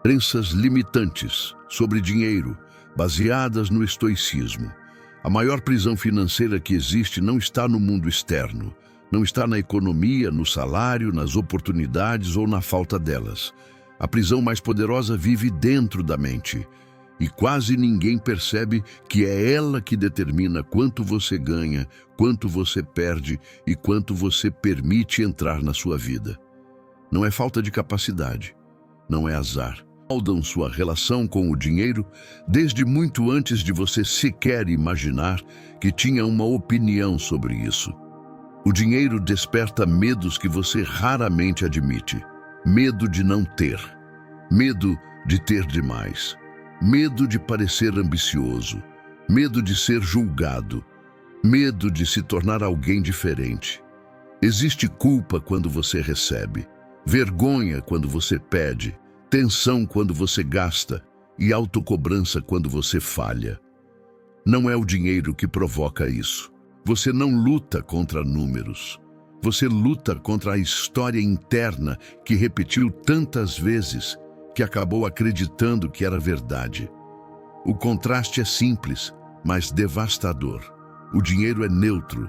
Crenças limitantes sobre dinheiro, baseadas no estoicismo. A maior prisão financeira que existe não está no mundo externo, não está na economia, no salário, nas oportunidades ou na falta delas. A prisão mais poderosa vive dentro da mente. E quase ninguém percebe que é ela que determina quanto você ganha, quanto você perde e quanto você permite entrar na sua vida. Não é falta de capacidade, não é azar. Moldam sua relação com o dinheiro desde muito antes de você sequer imaginar que tinha uma opinião sobre isso. O dinheiro desperta medos que você raramente admite. Medo de não ter, medo de ter demais, medo de parecer ambicioso, medo de ser julgado, medo de se tornar alguém diferente. Existe culpa quando você recebe, vergonha quando você pede, tensão quando você gasta e autocobrança quando você falha. Não é o dinheiro que provoca isso. Você não luta contra números. Você luta contra a história interna que repetiu tantas vezes que acabou acreditando que era verdade. O contraste é simples, mas devastador. O dinheiro é neutro.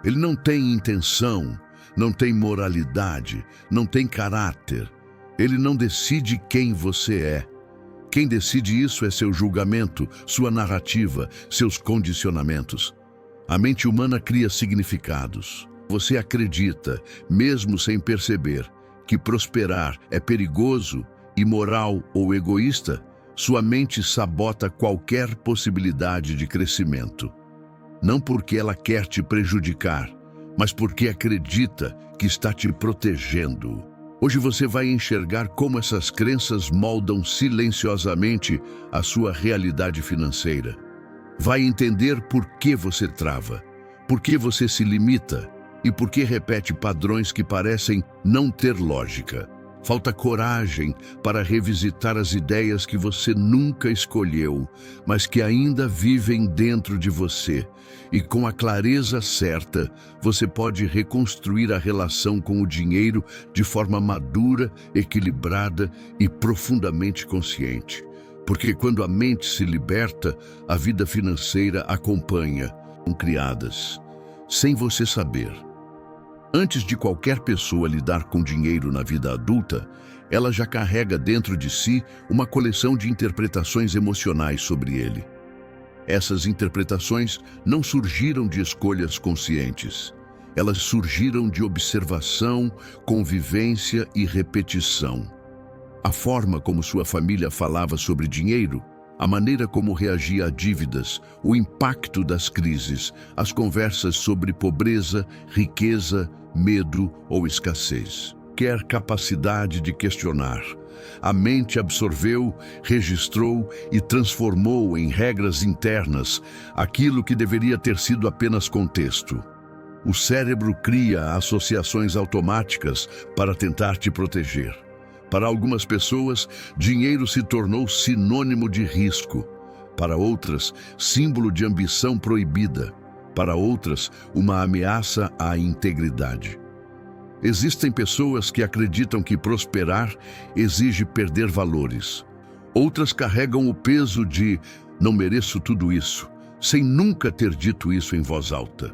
Ele não tem intenção, não tem moralidade, não tem caráter. Ele não decide quem você é. Quem decide isso é seu julgamento, sua narrativa, seus condicionamentos. A mente humana cria significados. Você acredita, mesmo sem perceber, que prosperar é perigoso, imoral ou egoísta, sua mente sabota qualquer possibilidade de crescimento. Não porque ela quer te prejudicar, mas porque acredita que está te protegendo. Hoje você vai enxergar como essas crenças moldam silenciosamente a sua realidade financeira. Vai entender por que você trava, por que você se limita e por que repete padrões que parecem não ter lógica. Falta coragem para revisitar as ideias que você nunca escolheu, mas que ainda vivem dentro de você. E com a clareza certa, você pode reconstruir a relação com o dinheiro de forma madura, equilibrada e profundamente consciente. Porque quando a mente se liberta, a vida financeira acompanha, são criadas, sem você saber. Antes de qualquer pessoa lidar com dinheiro na vida adulta, ela já carrega dentro de si uma coleção de interpretações emocionais sobre ele. Essas interpretações não surgiram de escolhas conscientes. Elas surgiram de observação, convivência e repetição. A forma como sua família falava sobre dinheiro, a maneira como reagia a dívidas, o impacto das crises, as conversas sobre pobreza, riqueza, medo ou escassez. Quer capacidade de questionar. A mente absorveu, registrou e transformou em regras internas aquilo que deveria ter sido apenas contexto. O cérebro cria associações automáticas para tentar te proteger. Para algumas pessoas, dinheiro se tornou sinônimo de risco. Para outras, símbolo de ambição proibida. Para outras, uma ameaça à integridade. Existem pessoas que acreditam que prosperar exige perder valores. Outras carregam o peso de "não mereço tudo isso", sem nunca ter dito isso em voz alta.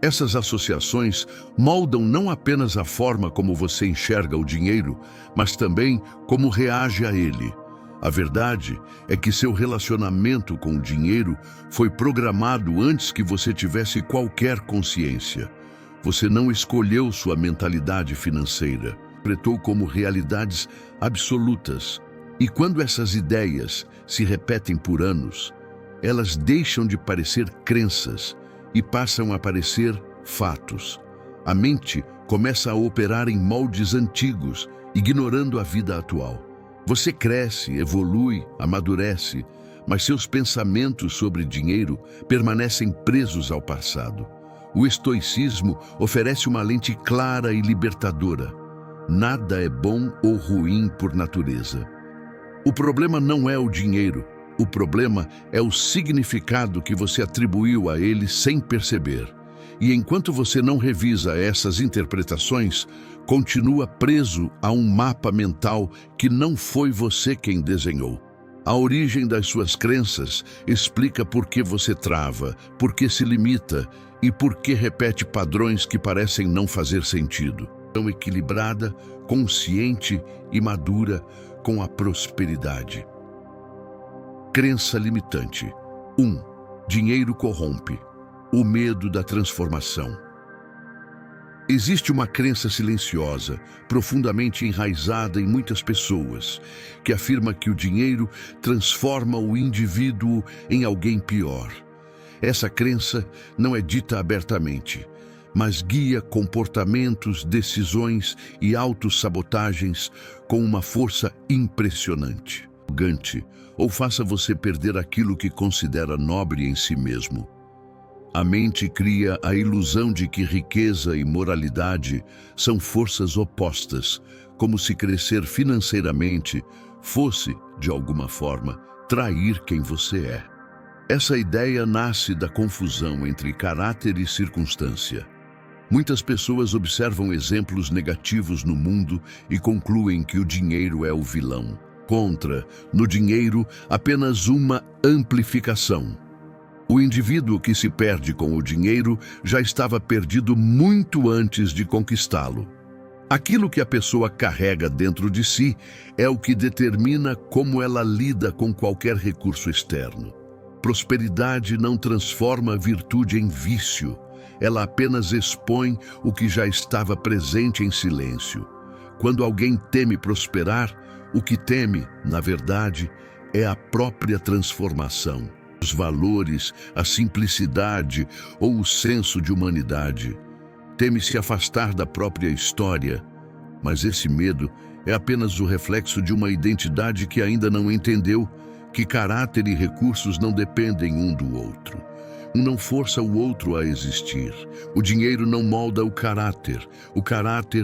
Essas associações moldam não apenas a forma como você enxerga o dinheiro, mas também como reage a ele. A verdade é que seu relacionamento com o dinheiro foi programado antes que você tivesse qualquer consciência. Você não escolheu sua mentalidade financeira, interpretou como realidades absolutas. E quando essas ideias se repetem por anos, elas deixam de parecer crenças e passam a parecer fatos. A mente começa a operar em moldes antigos, ignorando a vida atual. Você cresce, evolui, amadurece, mas seus pensamentos sobre dinheiro permanecem presos ao passado. O estoicismo oferece uma lente clara e libertadora. Nada é bom ou ruim por natureza. O problema não é o dinheiro. O problema é o significado que você atribuiu a ele sem perceber. E enquanto você não revisa essas interpretações, continua preso a um mapa mental que não foi você quem desenhou. A origem das suas crenças explica por que você trava, por que se limita e por que repete padrões que parecem não fazer sentido. Tão equilibrada, consciente e madura com a prosperidade. Crença limitante. 1. Dinheiro corrompe. O medo da transformação. Existe uma crença silenciosa, profundamente enraizada em muitas pessoas, que afirma que o dinheiro transforma o indivíduo em alguém pior. Essa crença não é dita abertamente, mas guia comportamentos, decisões e autossabotagens com uma força impressionante. Arrogante, ou faça você perder aquilo que considera nobre em si mesmo. A mente cria a ilusão de que riqueza e moralidade são forças opostas, como se crescer financeiramente fosse, de alguma forma, trair quem você é. Essa ideia nasce da confusão entre caráter e circunstância. Muitas pessoas observam exemplos negativos no mundo e concluem que o dinheiro é o vilão. No dinheiro, apenas uma amplificação. O indivíduo que se perde com o dinheiro já estava perdido muito antes de conquistá-lo. Aquilo que a pessoa carrega dentro de si é o que determina como ela lida com qualquer recurso externo. Prosperidade não transforma a virtude em vício, ela apenas expõe o que já estava presente em silêncio. Quando alguém teme prosperar, o que teme, na verdade, é a própria transformação. Os valores, a simplicidade ou o senso de humanidade. Teme se afastar da própria história, mas esse medo é apenas o reflexo de uma identidade que ainda não entendeu que caráter e recursos não dependem um do outro. Um não força o outro a existir. O dinheiro não molda o caráter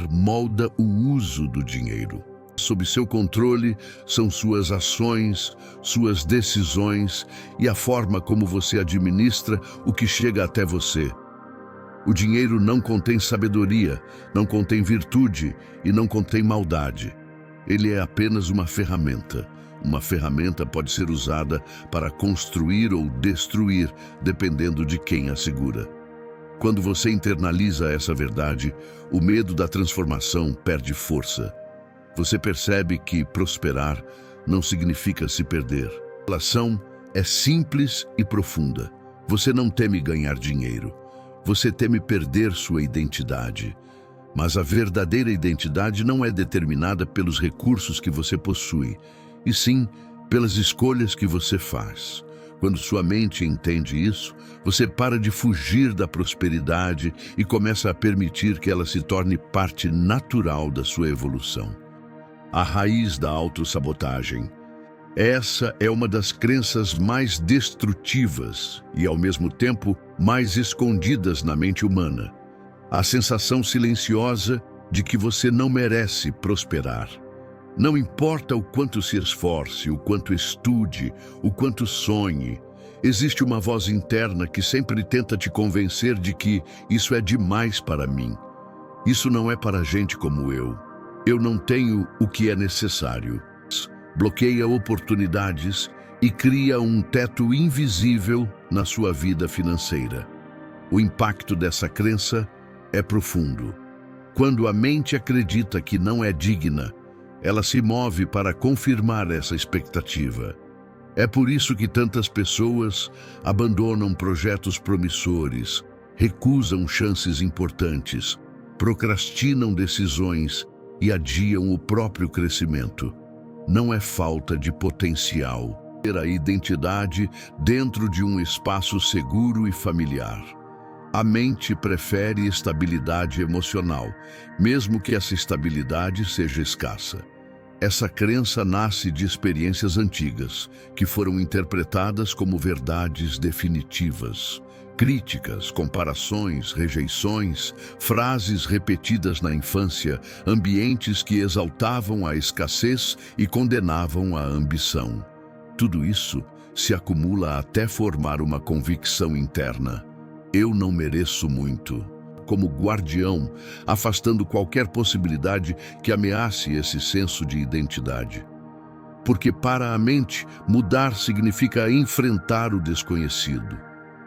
molda o uso do dinheiro. Sob seu controle são suas ações, suas decisões e a forma como você administra o que chega até você. O dinheiro não contém sabedoria, não contém virtude e não contém maldade. Ele é apenas uma ferramenta. Uma ferramenta pode ser usada para construir ou destruir, dependendo de quem a segura. Quando você internaliza essa verdade, o medo da transformação perde força. Você percebe que prosperar não significa se perder. A relação é simples e profunda. Você não teme ganhar dinheiro. Você teme perder sua identidade. Mas a verdadeira identidade não é determinada pelos recursos que você possui, e sim pelas escolhas que você faz. Quando sua mente entende isso, você para de fugir da prosperidade e começa a permitir que ela se torne parte natural da sua evolução. A raiz da autossabotagem. Essa é uma das crenças mais destrutivas e, ao mesmo tempo, mais escondidas na mente humana. A sensação silenciosa de que você não merece prosperar. Não importa o quanto se esforce, o quanto estude, o quanto sonhe, existe uma voz interna que sempre tenta te convencer de que isso é demais para mim. Isso não é para gente como eu. Eu não tenho o que é necessário. Bloqueia oportunidades e cria um teto invisível na sua vida financeira. O impacto dessa crença é profundo. Quando a mente acredita que não é digna, ela se move para confirmar essa expectativa. É por isso que tantas pessoas abandonam projetos promissores, recusam chances importantes, procrastinam decisões e adiam o próprio crescimento. Não é falta de potencial, ter a identidade dentro de um espaço seguro e familiar. A mente prefere estabilidade emocional, mesmo que essa estabilidade seja escassa. Essa crença nasce de experiências antigas, que foram interpretadas como verdades definitivas. Críticas, comparações, rejeições, frases repetidas na infância, ambientes que exaltavam a escassez e condenavam a ambição. Tudo isso se acumula até formar uma convicção interna. Eu não mereço muito, como guardião, afastando qualquer possibilidade que ameace esse senso de identidade. Porque para a mente, mudar significa enfrentar o desconhecido.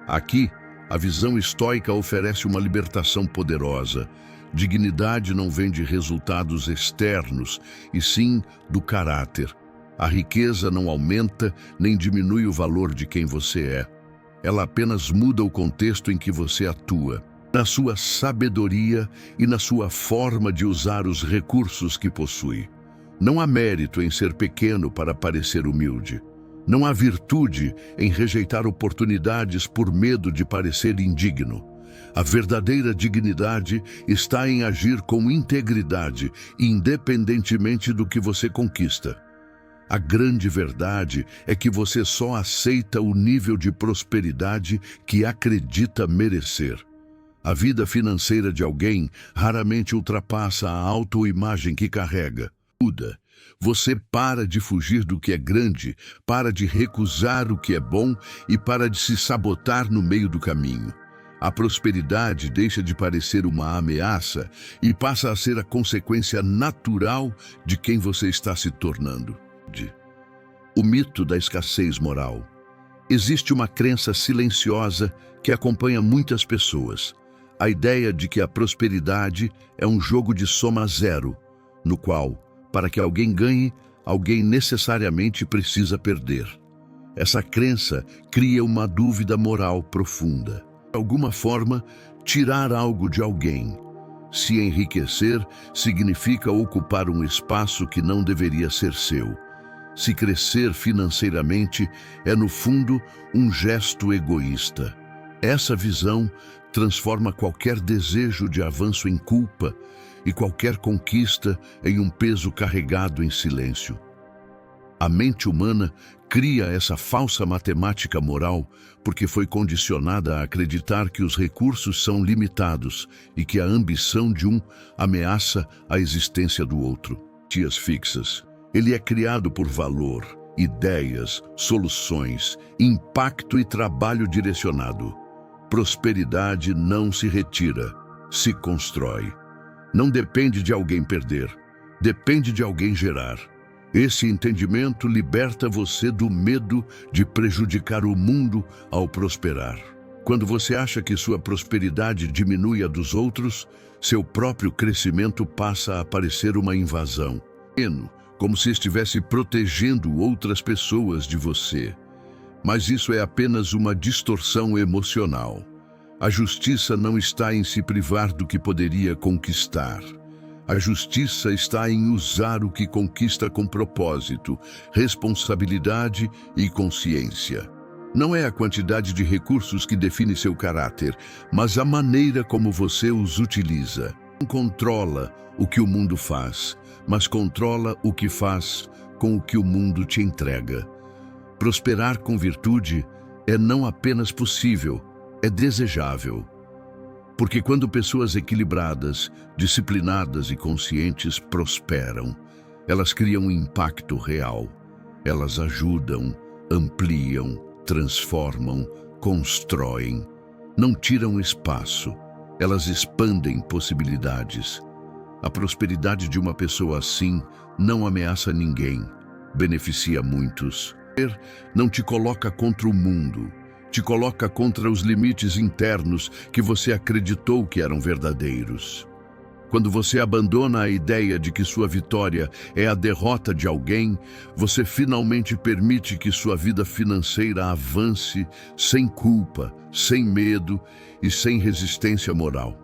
Aqui, a visão estoica oferece uma libertação poderosa. Dignidade não vem de resultados externos, e sim do caráter. A riqueza não aumenta nem diminui o valor de quem você é. Ela apenas muda o contexto em que você atua, na sua sabedoria e na sua forma de usar os recursos que possui. Não há mérito em ser pequeno para parecer humilde. Não há virtude em rejeitar oportunidades por medo de parecer indigno. A verdadeira dignidade está em agir com integridade, independentemente do que você conquista. A grande verdade é que você só aceita o nível de prosperidade que acredita merecer. A vida financeira de alguém raramente ultrapassa a autoimagem que carrega. Muda. Você para de fugir do que é grande, para de recusar o que é bom e para de se sabotar no meio do caminho. A prosperidade deixa de parecer uma ameaça e passa a ser a consequência natural de quem você está se tornando. O mito da escassez moral. Existe uma crença silenciosa que acompanha muitas pessoas. A ideia de que a prosperidade é um jogo de soma zero, no qual, para que alguém ganhe, alguém necessariamente precisa perder. Essa crença cria uma dúvida moral profunda. De alguma forma, tirar algo de alguém. Se enriquecer significa ocupar um espaço que não deveria ser seu. Se crescer financeiramente é, no fundo, um gesto egoísta. Essa visão transforma qualquer desejo de avanço em culpa e qualquer conquista em um peso carregado em silêncio. A mente humana cria essa falsa matemática moral porque foi condicionada a acreditar que os recursos são limitados e que a ambição de um ameaça a existência do outro. Tias fixas. Ele é criado por valor, ideias, soluções, impacto e trabalho direcionado. Prosperidade não se retira, se constrói. Não depende de alguém perder, depende de alguém gerar. Esse entendimento liberta você do medo de prejudicar o mundo ao prosperar. Quando você acha que sua prosperidade diminui a dos outros, seu próprio crescimento passa a parecer uma invasão. Como se estivesse protegendo outras pessoas de você. Mas isso é apenas uma distorção emocional. A justiça não está em se privar do que poderia conquistar. A justiça está em usar o que conquista com propósito, responsabilidade e consciência. Não é a quantidade de recursos que define seu caráter, mas a maneira como você os utiliza. Não controla o que o mundo faz, mas controla o que faz com o que o mundo te entrega. Prosperar com virtude é não apenas possível, é desejável. Porque quando pessoas equilibradas, disciplinadas e conscientes prosperam, elas criam um impacto real. Elas ajudam, ampliam, transformam, constroem. Não tiram espaço, elas expandem possibilidades. A prosperidade de uma pessoa assim não ameaça ninguém, beneficia muitos. Não te coloca contra o mundo, te coloca contra os limites internos que você acreditou que eram verdadeiros. Quando você abandona a ideia de que sua vitória é a derrota de alguém, você finalmente permite que sua vida financeira avance sem culpa, sem medo e sem resistência moral.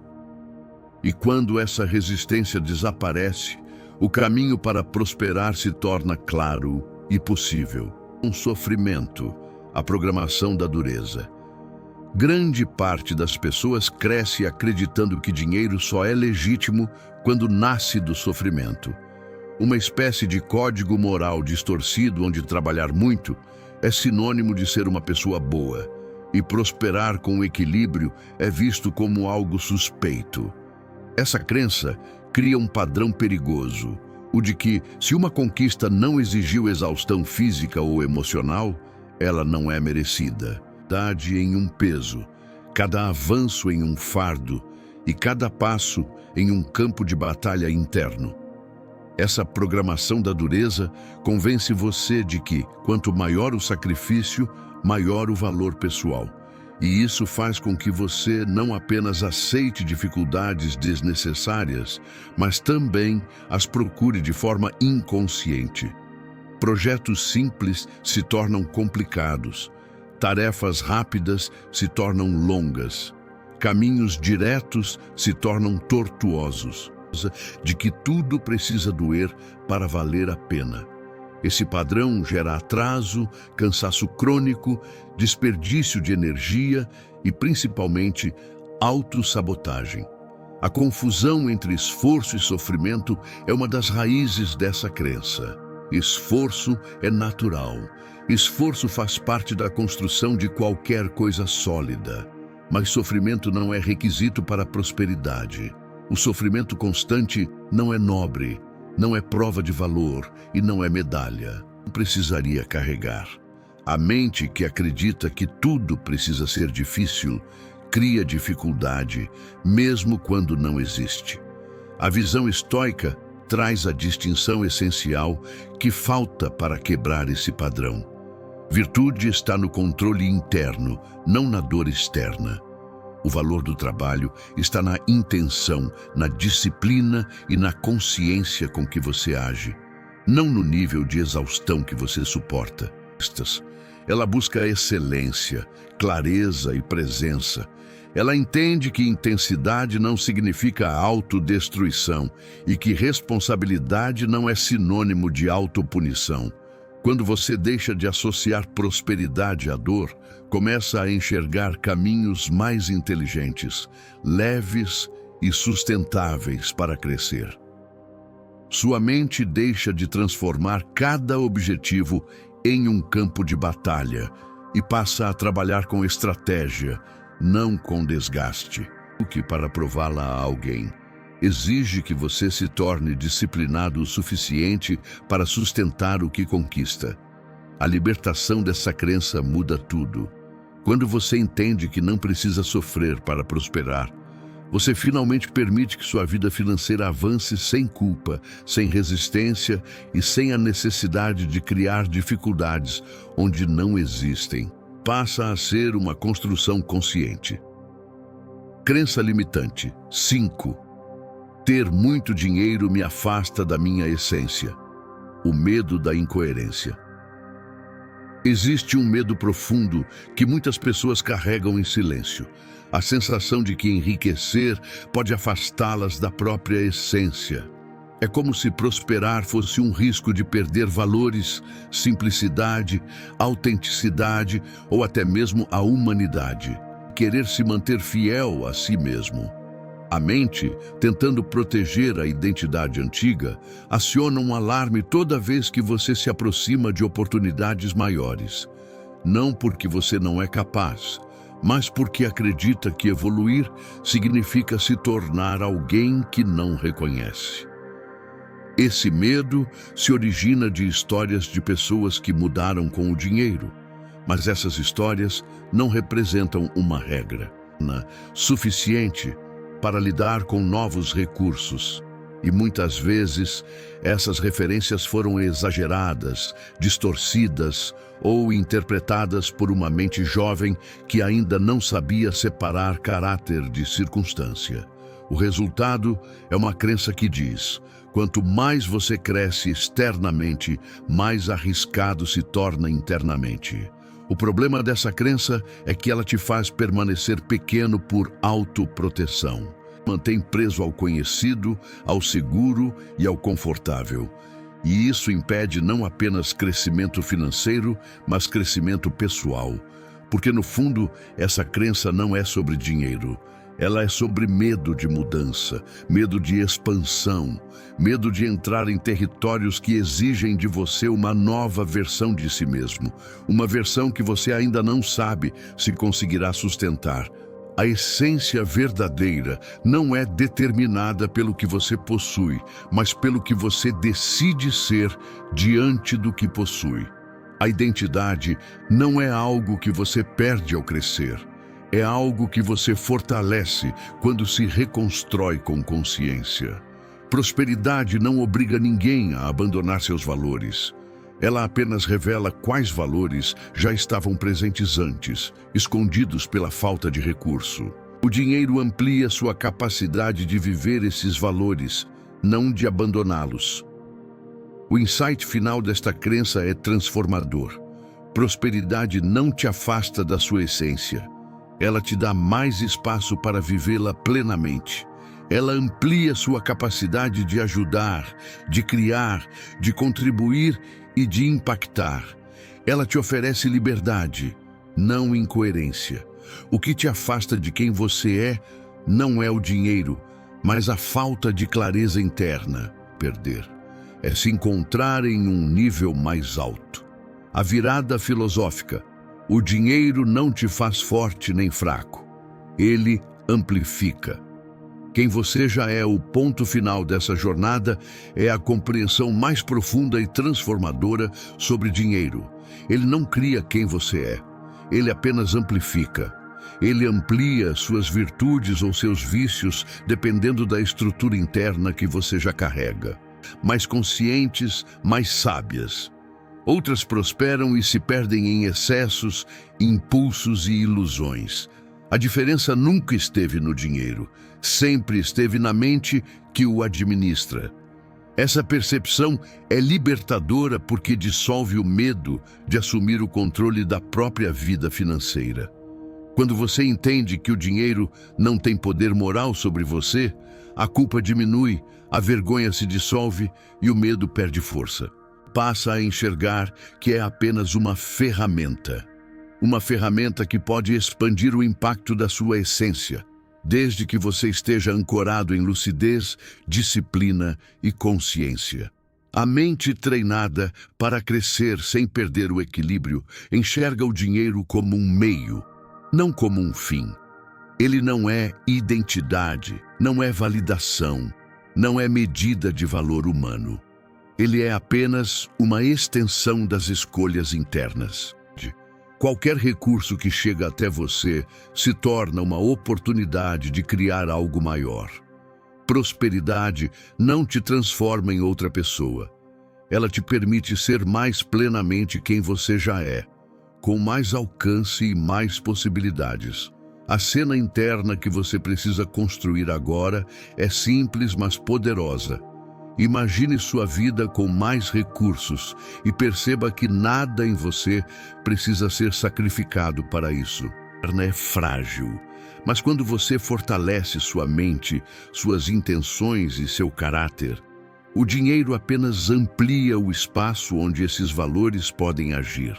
E quando essa resistência desaparece, o caminho para prosperar se torna claro e possível. Um sofrimento, a programação da dureza. Grande parte das pessoas cresce acreditando que dinheiro só é legítimo quando nasce do sofrimento. Uma espécie de código moral distorcido onde trabalhar muito é sinônimo de ser uma pessoa boa, e prosperar com equilíbrio é visto como algo suspeito. Essa crença cria um padrão perigoso, o de que, se uma conquista não exigiu exaustão física ou emocional, ela não é merecida. Em um peso, cada avanço em um fardo e cada passo em um campo de batalha interno. Essa programação da dureza convence você de que, quanto maior o sacrifício, maior o valor pessoal. E isso faz com que você não apenas aceite dificuldades desnecessárias, mas também as procure de forma inconsciente. Projetos simples se tornam complicados, tarefas rápidas se tornam longas, caminhos diretos se tornam tortuosos, de que tudo precisa doer para valer a pena. Esse padrão gera atraso, cansaço crônico, desperdício de energia e, principalmente, autossabotagem. A confusão entre esforço e sofrimento é uma das raízes dessa crença. Esforço é natural. Esforço faz parte da construção de qualquer coisa sólida. Mas sofrimento não é requisito para a prosperidade. O sofrimento constante não é nobre, não é prova de valor e não é medalha. Não precisaria carregar. A mente que acredita que tudo precisa ser difícil cria dificuldade, mesmo quando não existe. A visão estoica traz a distinção essencial que falta para quebrar esse padrão. Virtude está no controle interno, não na dor externa. O valor do trabalho está na intenção, na disciplina e na consciência com que você age, não no nível de exaustão que você suporta. Ela busca excelência, clareza e presença. Ela entende que intensidade não significa autodestruição e que responsabilidade não é sinônimo de autopunição. Quando você deixa de associar prosperidade à dor, começa a enxergar caminhos mais inteligentes, leves e sustentáveis para crescer. Sua mente deixa de transformar cada objetivo em um campo de batalha e passa a trabalhar com estratégia, não com desgaste. O que, para prová-la a alguém, exige que você se torne disciplinado o suficiente para sustentar o que conquista. A libertação dessa crença muda tudo. Quando você entende que não precisa sofrer para prosperar, você finalmente permite que sua vida financeira avance sem culpa, sem resistência e sem a necessidade de criar dificuldades onde não existem. Passa a ser uma construção consciente. Crença limitante. 5. Ter muito dinheiro me afasta da minha essência. O medo da incoerência. Existe um medo profundo que muitas pessoas carregam em silêncio. A sensação de que enriquecer pode afastá-las da própria essência. É como se prosperar fosse um risco de perder valores, simplicidade, autenticidade ou até mesmo a humanidade. Querer se manter fiel a si mesmo. A mente, tentando proteger a identidade antiga, aciona um alarme toda vez que você se aproxima de oportunidades maiores. Não porque você não é capaz, mas porque acredita que evoluir significa se tornar alguém que não reconhece. Esse medo se origina de histórias de pessoas que mudaram com o dinheiro, mas essas histórias não representam uma regra suficiente para lidar com novos recursos. E muitas vezes essas referências foram exageradas, distorcidas ou interpretadas por uma mente jovem que ainda não sabia separar caráter de circunstância. O resultado é uma crença que diz: quanto mais você cresce externamente, mais arriscado se torna internamente. O problema dessa crença é que ela te faz permanecer pequeno por autoproteção. Mantém preso ao conhecido, ao seguro e ao confortável. E isso impede não apenas crescimento financeiro, mas crescimento pessoal. Porque no fundo, essa crença não é sobre dinheiro. Ela é sobre medo de mudança, medo de expansão, medo de entrar em territórios que exigem de você uma nova versão de si mesmo, uma versão que você ainda não sabe se conseguirá sustentar. A essência verdadeira não é determinada pelo que você possui, mas pelo que você decide ser diante do que possui. A identidade não é algo que você perde ao crescer. É algo que você fortalece quando se reconstrói com consciência. Prosperidade não obriga ninguém a abandonar seus valores. Ela apenas revela quais valores já estavam presentes antes, escondidos pela falta de recurso. O dinheiro amplia sua capacidade de viver esses valores, não de abandoná-los. O insight final desta crença é transformador. Prosperidade não te afasta da sua essência. Ela te dá mais espaço para vivê-la plenamente. Ela amplia sua capacidade de ajudar, de criar, de contribuir e de impactar. Ela te oferece liberdade, não incoerência. O que te afasta de quem você é não é o dinheiro, mas a falta de clareza interna. Perder é se encontrar em um nível mais alto. A virada filosófica. O dinheiro não te faz forte nem fraco. Ele amplifica. Quem você já é, o ponto final dessa jornada é a compreensão mais profunda e transformadora sobre dinheiro. Ele não cria quem você é. Ele apenas amplifica. Ele amplia suas virtudes ou seus vícios dependendo da estrutura interna que você já carrega. Mais conscientes, mais sábias. Outras prosperam e se perdem em excessos, impulsos e ilusões. A diferença nunca esteve no dinheiro, sempre esteve na mente que o administra. Essa percepção é libertadora porque dissolve o medo de assumir o controle da própria vida financeira. Quando você entende que o dinheiro não tem poder moral sobre você, a culpa diminui, a vergonha se dissolve e o medo perde força. Passa a enxergar que é apenas uma ferramenta. Uma ferramenta que pode expandir o impacto da sua essência, desde que você esteja ancorado em lucidez, disciplina e consciência. A mente treinada para crescer sem perder o equilíbrio enxerga o dinheiro como um meio, não como um fim. Ele não é identidade, não é validação, não é medida de valor humano. Ele é apenas uma extensão das escolhas internas. Qualquer recurso que chega até você se torna uma oportunidade de criar algo maior. Prosperidade não te transforma em outra pessoa. Ela te permite ser mais plenamente quem você já é, com mais alcance e mais possibilidades. A cena interna que você precisa construir agora é simples, mas poderosa. Imagine sua vida com mais recursos e perceba que nada em você precisa ser sacrificado para isso. A perna é frágil, mas quando você fortalece sua mente, suas intenções e seu caráter, o dinheiro apenas amplia o espaço onde esses valores podem agir.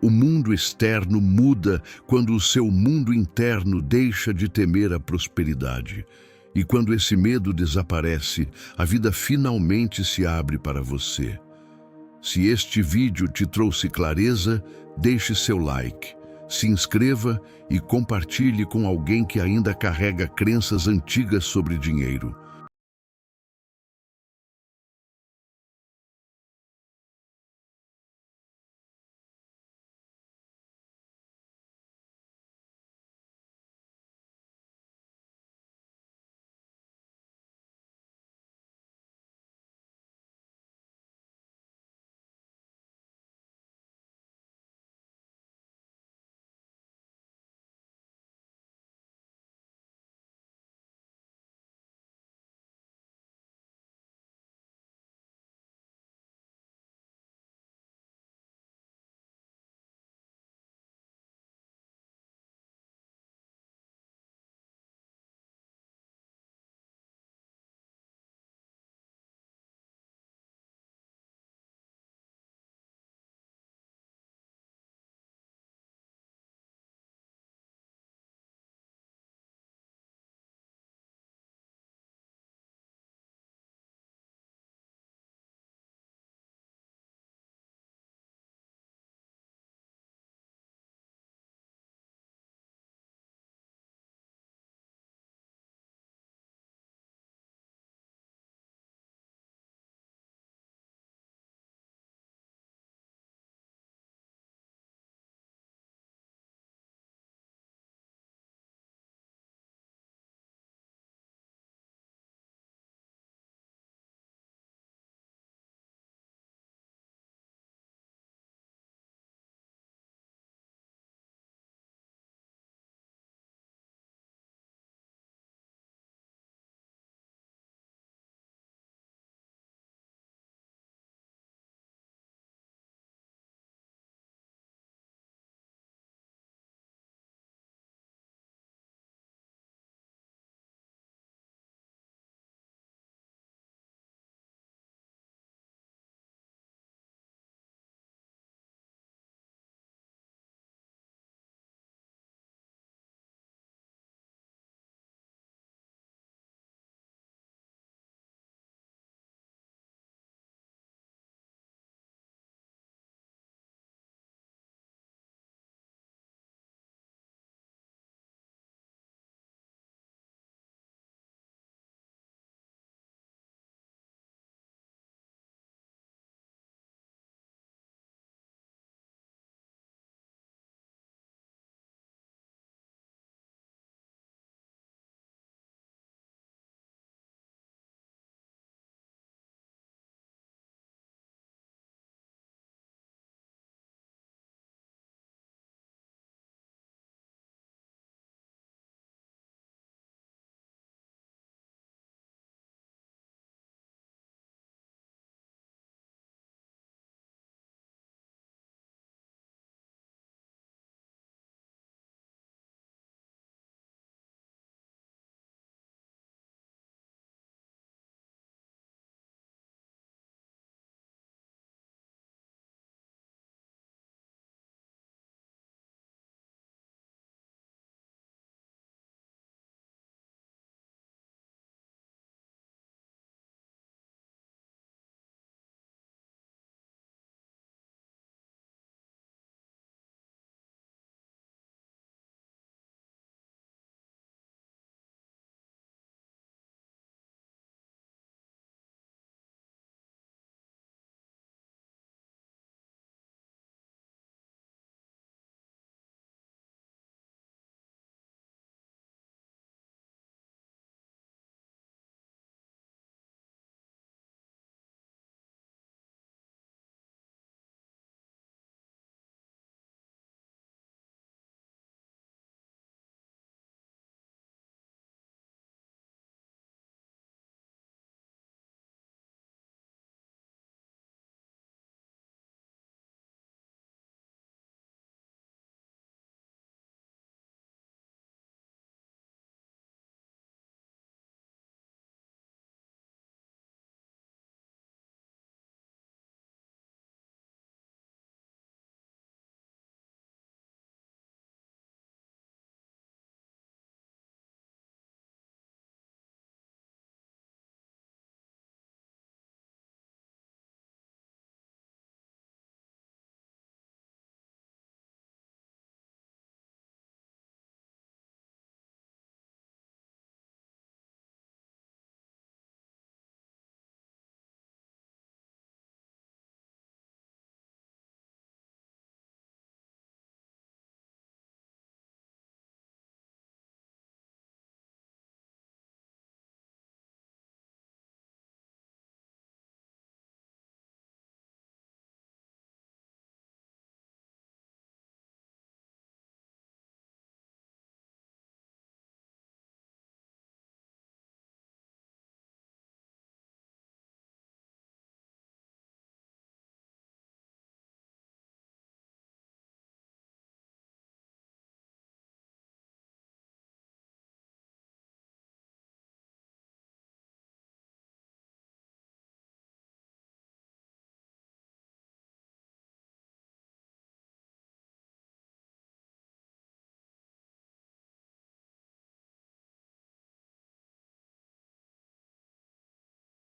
O mundo externo muda quando o seu mundo interno deixa de temer a prosperidade. E quando esse medo desaparece, a vida finalmente se abre para você. Se este vídeo te trouxe clareza, deixe seu like, se inscreva e compartilhe com alguém que ainda carrega crenças antigas sobre dinheiro.